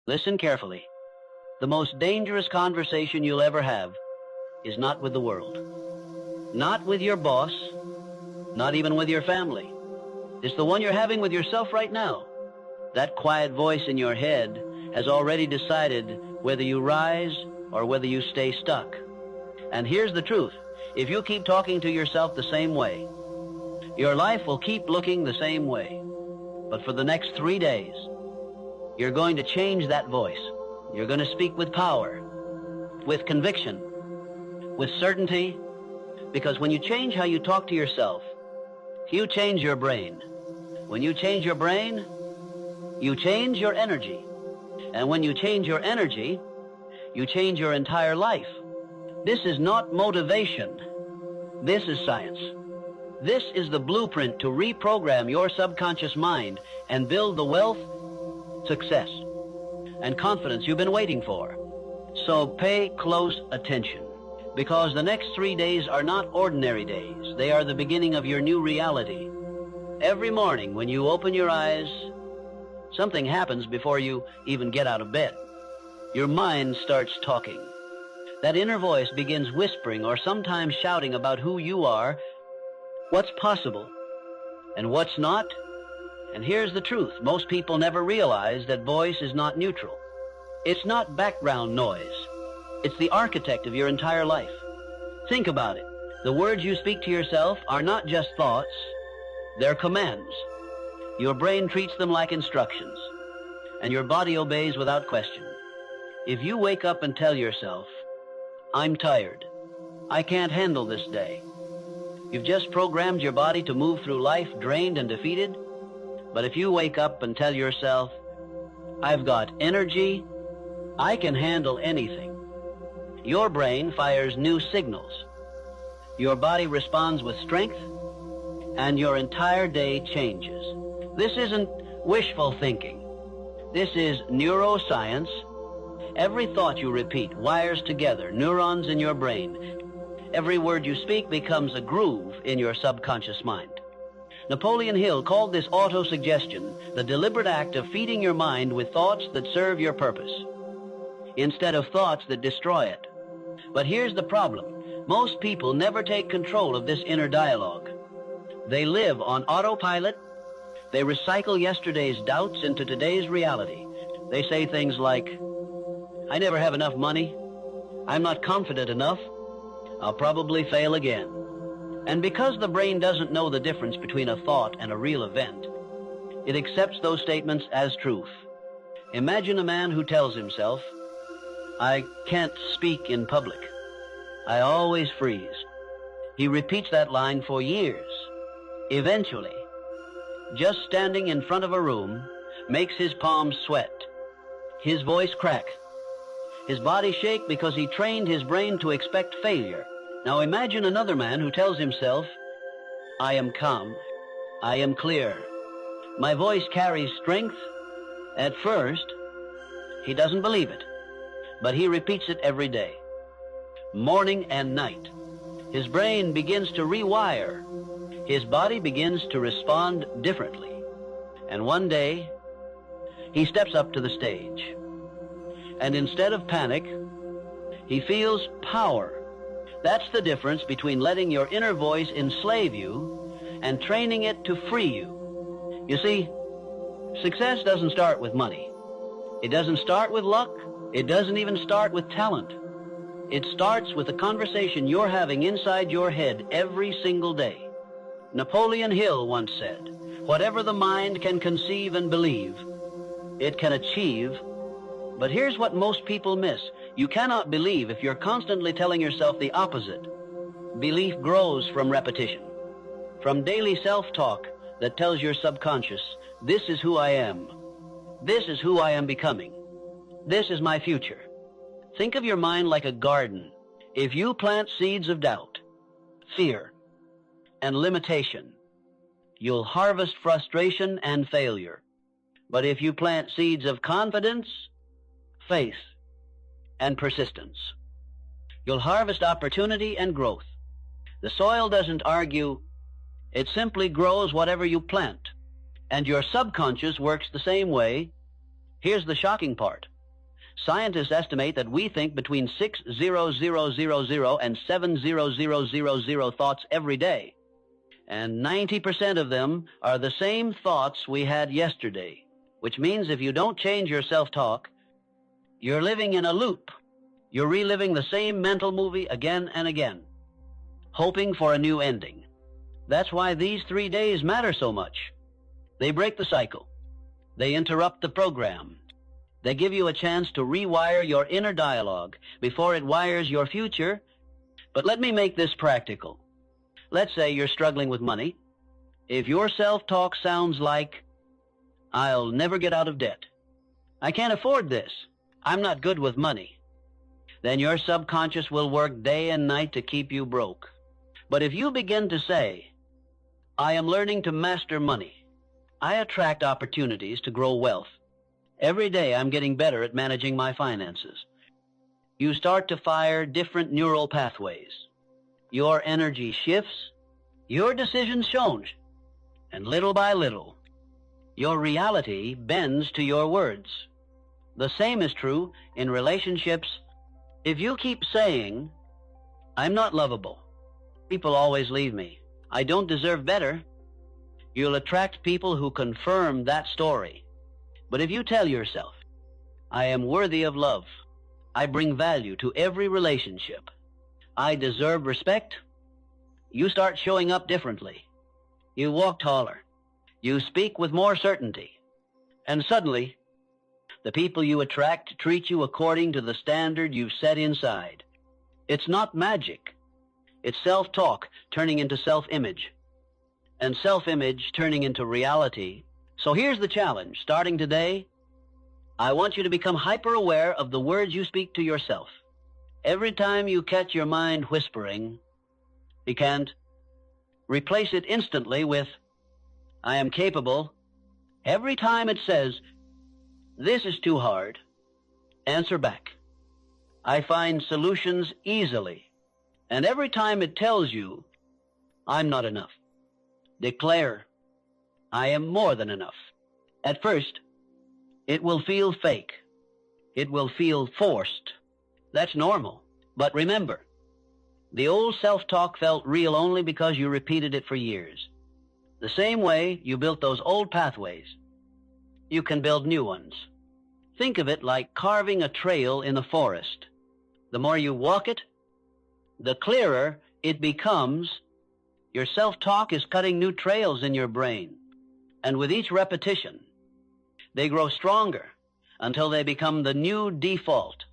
Listen carefully. The most dangerous conversation you'll ever have is not with the world, not with your boss, not even with your family. It's the one you're having with yourself right now. That quiet voice in your head has already decided whether you rise or whether you stay stuck. And here's the truth. If you keep talking to yourself the same way, your life will keep looking the same way. But for the next 3 days, you're going to change that voice. You're going to speak with power, with conviction, with certainty, because when you change how you talk to yourself, you change your brain. When you change your brain, you change your energy. And when you change your energy, you change your entire life. This is not motivation. This is science. This is the blueprint to reprogram your subconscious mind and build the wealth, success, and confidence you've been waiting for. So pay close attention, because the next 3 days are not ordinary days. They are the beginning of your new reality. Every morning when you open your eyes, something happens before you even get out of bed. Your mind starts talking. That inner voice begins whispering or sometimes shouting about who you are, what's possible, and what's not. And here's the truth. Most people never realize that voice is not neutral. It's not background noise. It's the architect of your entire life. Think about it. The words you speak to yourself are not just thoughts. They're commands. Your brain treats them like instructions, and your body obeys without question. If you wake up and tell yourself, "I'm tired. I can't handle this day," you've just programmed your body to move through life drained and defeated. But if you wake up and tell yourself, "I've got energy, I can handle anything," your brain fires new signals. Your body responds with strength, and your entire day changes. This isn't wishful thinking. This is neuroscience. Every thought you repeat wires together neurons in your brain. Every word you speak becomes a groove in your subconscious mind. Napoleon Hill called this auto-suggestion the deliberate act of feeding your mind with thoughts that serve your purpose, instead of thoughts that destroy it. But here's the problem. Most people never take control of this inner dialogue. They live on autopilot. They recycle yesterday's doubts into today's reality. They say things like, "I never have enough money. I'm not confident enough. I'll probably fail again." And because the brain doesn't know the difference between a thought and a real event, it accepts those statements as truth. Imagine a man who tells himself, "I can't speak in public. I always freeze." He repeats that line for years. Eventually, just standing in front of a room makes his palms sweat, his voice crack, his body shake because he trained his brain to expect failure. Now imagine another man who tells himself, "I am calm, I am clear, my voice carries strength." At first, he doesn't believe it, but he repeats it every day, morning and night. His brain begins to rewire. His body begins to respond differently. And one day, he steps up to the stage. And instead of panic, he feels power. That's the difference between letting your inner voice enslave you and training it to free you. You see, success doesn't start with money. It doesn't start with luck. It doesn't even start with talent. It starts with the conversation you're having inside your head every single day. Napoleon Hill once said, "Whatever the mind can conceive and believe, it can achieve." But here's what most people miss. You cannot believe if you're constantly telling yourself the opposite. Belief grows from repetition, from daily self-talk that tells your subconscious, "This is who I am. This is who I am becoming. This is my future." Think of your mind like a garden. If you plant seeds of doubt, fear, and limitation, you'll harvest frustration and failure. But if you plant seeds of confidence, faith, and persistence, you'll harvest opportunity and growth. The soil doesn't argue. It simply grows whatever you plant. And your subconscious works the same way. Here's the shocking part. Scientists estimate that we think between 6,000 and 7,000 thoughts every day. And 90% of them are the same thoughts we had yesterday, which means if you don't change your self-talk, you're living in a loop. You're reliving the same mental movie again and again, hoping for a new ending. That's why these 3 days matter so much. They break the cycle. They interrupt the program. They give you a chance to rewire your inner dialogue before it wires your future. But let me make this practical. Let's say you're struggling with money. If your self-talk sounds like, "I'll never get out of debt. I can't afford this. I'm not good with money," then your subconscious will work day and night to keep you broke. But if you begin to say, "I am learning to master money. I attract opportunities to grow wealth. Every day I'm getting better at managing my finances," you start to fire different neural pathways. Your energy shifts, your decisions change, and little by little, your reality bends to your words. The same is true in relationships. If you keep saying, "I'm not lovable. People always leave me. I don't deserve better," you'll attract people who confirm that story. But if you tell yourself, "I am worthy of love. I bring value to every relationship. I deserve respect," you start showing up differently. You walk taller. You speak with more certainty. And suddenly, the people you attract treat you according to the standard you've set inside. It's not magic. It's self-talk turning into self-image, and self-image turning into reality. So here's the challenge. Starting today, I want you to become hyper-aware of the words you speak to yourself. Every time you catch your mind whispering, "You can't," replace it instantly with, "I am capable." Every time it says, "This is too hard," answer back, "I find solutions easily." And every time it tells you, "I'm not enough," declare, "I am more than enough." At first, it will feel fake. It will feel forced. That's normal. But remember, the old self-talk felt real only because you repeated it for years. The same way you built those old pathways, you can build new ones. Think of it like carving a trail in a forest. The more you walk it, the clearer it becomes. Your self-talk is cutting new trails in your brain. And with each repetition, they grow stronger until they become the new default.